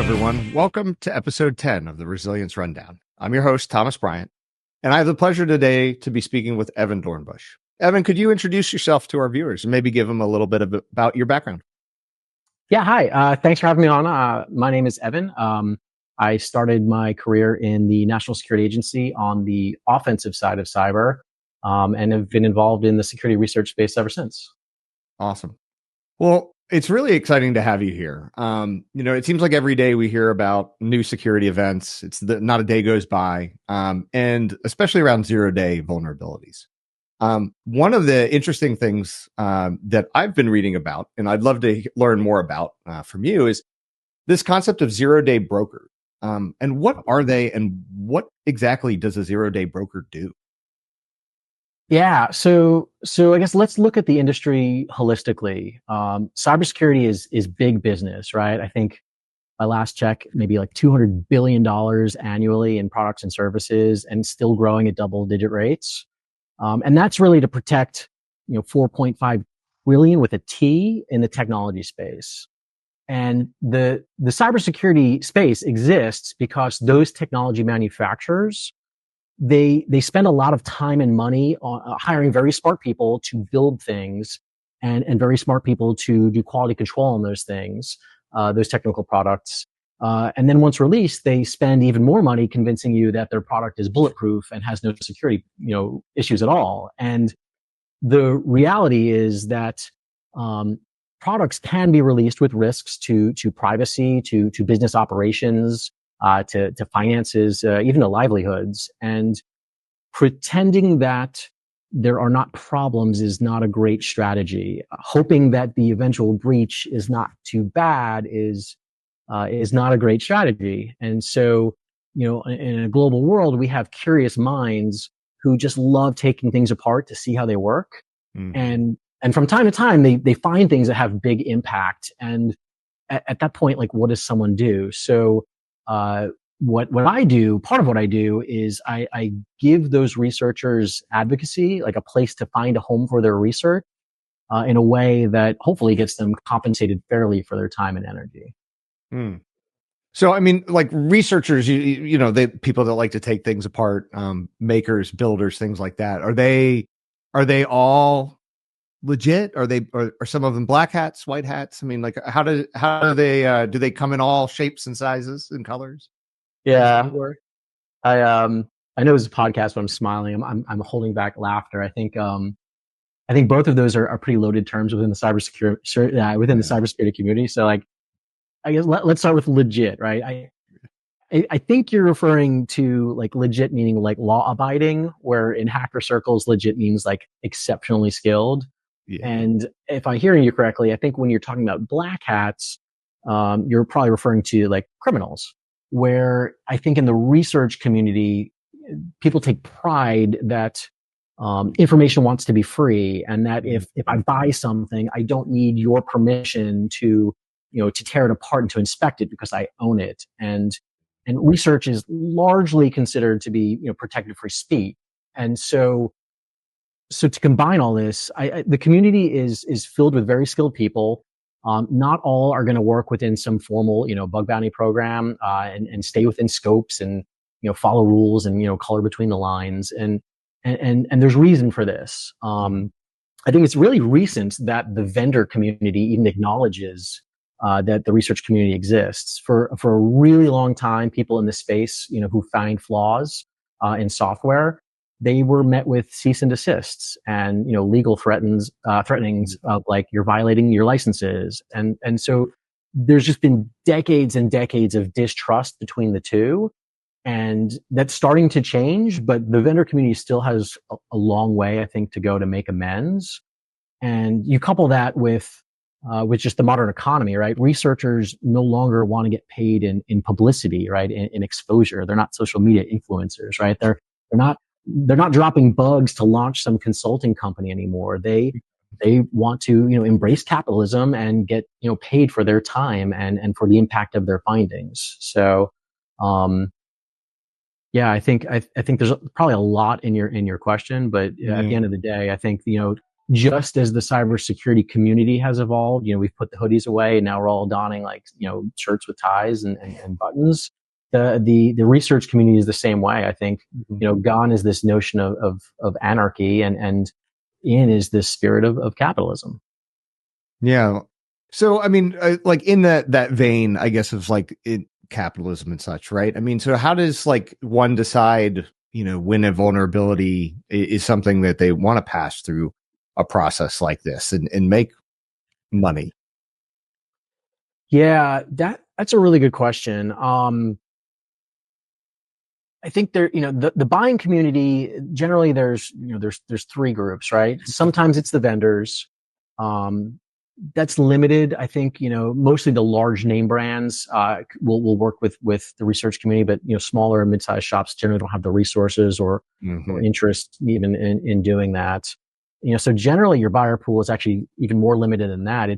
everyone. Welcome to episode 10 of the Resilience Rundown. I'm your host, Thomas Bryant, and I have the pleasure today to be speaking with Evan Dornbush. Evan, could you introduce yourself to our viewers and maybe give them a little bit about your background? Yeah, hi. Thanks for having me on. My name is Evan. I started my career in the National Security Agency on the offensive side of cyber, and have been involved in the security research space ever since. Awesome. Well, it's really exciting to have you here. It seems like every day we hear about new security events. Not a day goes by, and especially around zero-day vulnerabilities. One of the interesting things that I've been reading about, and I'd love to learn more about from you, is this concept of zero-day broker. And what are they, and what exactly does a zero-day broker do? Yeah, so I guess let's look at the industry holistically. Cybersecurity is big business, right? I think my last check, maybe like $200 billion annually in products and services, and still growing at double-digit rates. And that's really to protect, 4.5 trillion with a T in the technology space. And the cybersecurity space exists because those technology manufacturers, they spend a lot of time and money on hiring very smart people to build things, and very smart people to do quality control on those things, those technical products. And then once released, they spend even more money convincing you that their product is bulletproof and has no security, issues at all. And the reality is that products can be released with risks to privacy, to business operations, to finances, even to livelihoods. And pretending that there are not problems is not a great strategy. Hoping that the eventual breach is not too bad is not a great strategy. And so, in a global world, we have curious minds who just love taking things apart to see how they work. Mm-hmm. And from time to time, they find things that have big impact. And at that point, like, what does someone do? So, what I do, part of what I do is I give those researchers advocacy, like a place to find a home for their research, in a way that hopefully gets them compensated fairly for their time and energy. So, I mean, like researchers, they people that like to take things apart, makers, builders, things like that. Are they all legit? Are some of them black hats, white hats? I mean, like, how do they come in all shapes and sizes and colors? Yeah, I know it's a podcast, but I'm smiling. I'm holding back laughter. I think both of those are pretty loaded terms within the cybersecurity community. So, like, I guess let's start with legit, right? I think you're referring to like legit meaning like law abiding, where in hacker circles, legit means like exceptionally skilled. Yeah. And if I'm hearing you correctly, I think when you're talking about black hats, you're probably referring to like criminals, where I think in the research community, people take pride that information wants to be free, and that if I buy something, I don't need your permission to tear it apart and to inspect it because I own it. And research is largely considered to be, protected free speech. And so to combine all this, the community is filled with very skilled people. Not all are going to work within some formal, bug bounty program, and stay within scopes and, follow rules and, color between the lines. And there's reason for this. I think it's really recent that the vendor community even acknowledges that the research community exists. For a really long time, people in this space, who find flaws in software, they were met with cease and desists and legal threatenings of like you're violating your licenses, and so there's just been decades and decades of distrust between the two, and that's starting to change. But the vendor community still has a long way, I think, to go to make amends. And you couple that with just the modern economy, right? Researchers no longer want to get paid in publicity, right? In exposure. They're not social media influencers, right? They're not dropping bugs to launch some consulting company anymore. They want to, embrace capitalism and get, paid for their time and for the impact of their findings. So, yeah, I think there's probably a lot in your question, but at the end of the day, I think, just as the cybersecurity community has evolved, we've put the hoodies away and now we're all donning like, shirts with ties and buttons. The research community is the same way. I think, gone is this notion of anarchy and in is this spirit of capitalism. Yeah. So, I mean, like in that vein, I guess, of like capitalism and such, right? I mean, so how does like one decide, when a vulnerability is something that they want to pass through a process like this and make money? Yeah, that's a really good question. I think the buying community, generally there's three groups, right? Sometimes it's the vendors. That's limited. I think, mostly the large name brands, will work with the research community, but, smaller and mid-sized shops generally don't have the resources or interest even in doing that. So generally your buyer pool is actually even more limited than that.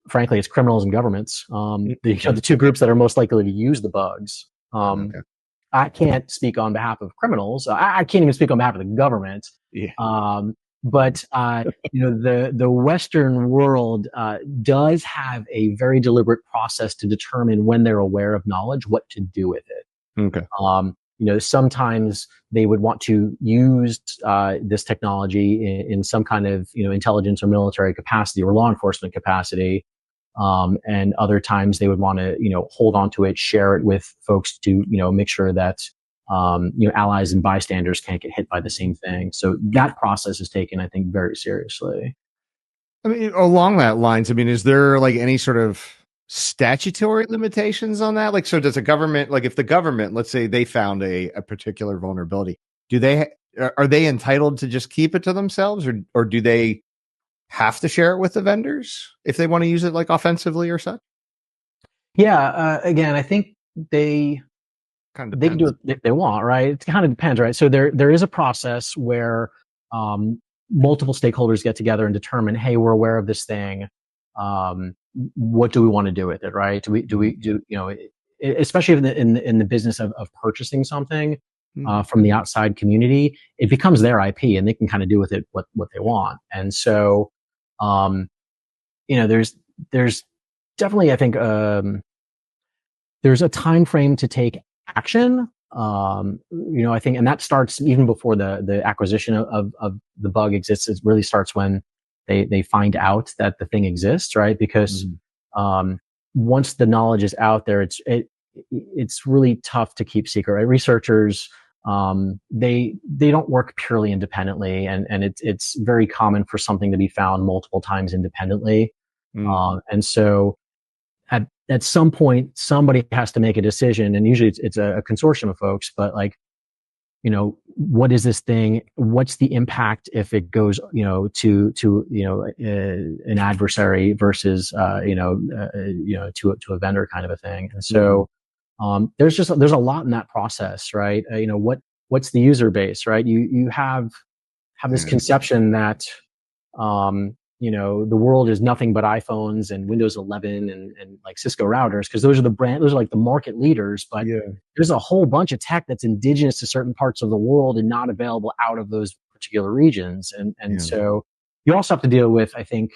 Frankly, it's criminals and governments. The two groups that are most likely to use the bugs. Okay. I can't speak on behalf of criminals. I can't even speak on behalf of the government. Yeah. But the Western world does have a very deliberate process to determine when they're aware of knowledge, what to do with it. Okay. Sometimes they would want to use this technology in some kind of intelligence or military capacity or law enforcement capacity. And other times they would want to, hold on to it, share it with folks to, make sure that, allies and bystanders can't get hit by the same thing. So that process is taken, I think, very seriously. I mean, along that lines, I mean, is there like any sort of statutory limitations on that? Like, so does a government, like if the government, let's say they found a particular vulnerability, are they entitled to just keep it to themselves or do they have to share it with the vendors if they want to use it like offensively or such? Yeah. Again, I think they can do it if they want, right? It kind of depends, right? So there is a process where multiple stakeholders get together and determine, hey, we're aware of this thing. What do we want to do with it, right? Especially in the business of purchasing something from the outside community, it becomes their IP and they can kind of do with it what they want. And so, there's definitely, I think, there's a time frame to take action. I think, and that starts even before the acquisition of the bug exists. It really starts when they find out that the thing exists, right? Because once the knowledge is out there, it's really tough to keep secret, right? Researchers, they don't work purely independently, and it's very common for something to be found multiple times independently. And so at some point, somebody has to make a decision, and usually it's a consortium of folks, but like, what is this thing? What's the impact if it goes, to an adversary versus, to a vendor kind of a thing. And so, there's a lot in that process, right? What's the user base, right? You have this conception that, the world is nothing but iPhones and Windows 11 and like Cisco routers, because those are like the market leaders. But there's a whole bunch of tech that's indigenous to certain parts of the world and not available out of those particular regions. And so you also have to deal with, I think,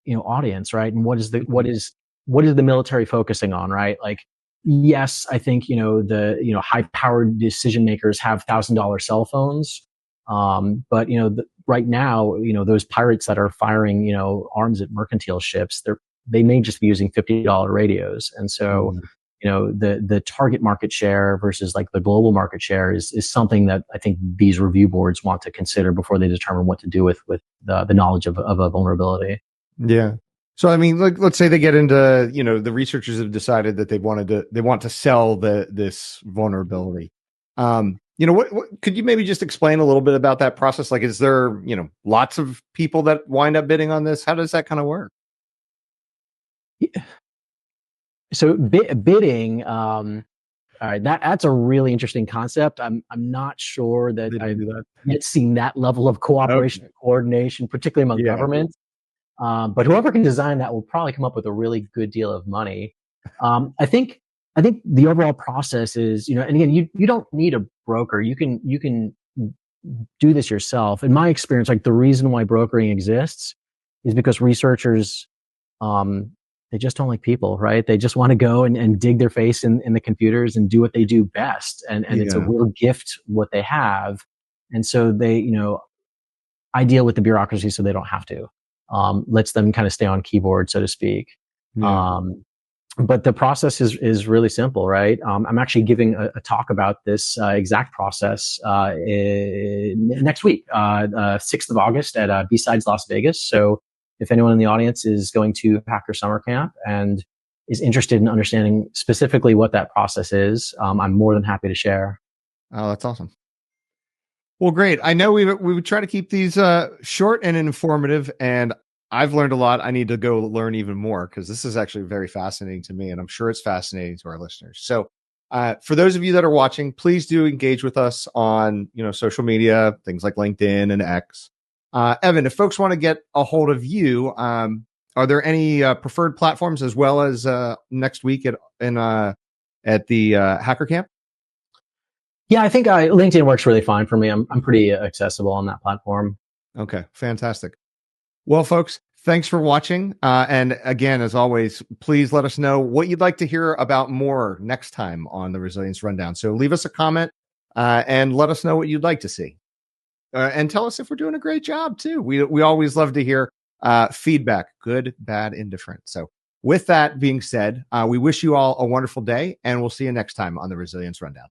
audience, right? And what is the military focusing on, right? Like, yes, I think, the high-powered decision makers have $1,000 cell phones. But right now, those pirates that are firing, arms at mercantile ships, they may just be using $50 radios. And so, the target market share versus like the global market share is something that I think these review boards want to consider before they determine what to do with the knowledge of a vulnerability. Yeah. So, I mean, like, let's say they get into, the researchers have decided that they want to sell this vulnerability. What could you maybe just explain a little bit about that process? Like, is there, lots of people that wind up bidding on this? How does that kind of work? So bidding, all right, that's a really interesting concept. I'm not sure that I've yet seen that level of cooperation and coordination, particularly among governments. But whoever can design that will probably come up with a really good deal of money. I think the overall process is, and again, you don't need a broker. You can do this yourself. In my experience, like the reason why brokering exists is because researchers, they just don't like people, right? They just want to go and dig their face in the computers and do what they do best. And it's a real gift what they have. And so they, I deal with the bureaucracy so they don't have to. Lets them kind of stay on keyboard, so to speak. Yeah. But the process is really simple, right? I'm actually giving a talk about this exact process next week, 6th of August at B-Sides Las Vegas. So if anyone in the audience is going to Hacker Summer Camp and is interested in understanding specifically what that process is, I'm more than happy to share. Oh, that's awesome. Well, great. I know we would try to keep these short and informative, and I've learned a lot. I need to go learn even more because this is actually very fascinating to me, and I'm sure it's fascinating to our listeners. So for those of you that are watching, please do engage with us on social media, things like LinkedIn and X. Evan, if folks want to get a hold of you, are there any preferred platforms as well as next week at the Hacker Camp? Yeah, I think LinkedIn works really fine for me. I'm pretty accessible on that platform. Okay, fantastic. Well, folks, thanks for watching. And again, as always, please let us know what you'd like to hear about more next time on the Resilience Rundown. So leave us a comment and let us know what you'd like to see. And tell us if we're doing a great job too. We always love to hear feedback, good, bad, indifferent. So with that being said, we wish you all a wonderful day, and we'll see you next time on the Resilience Rundown.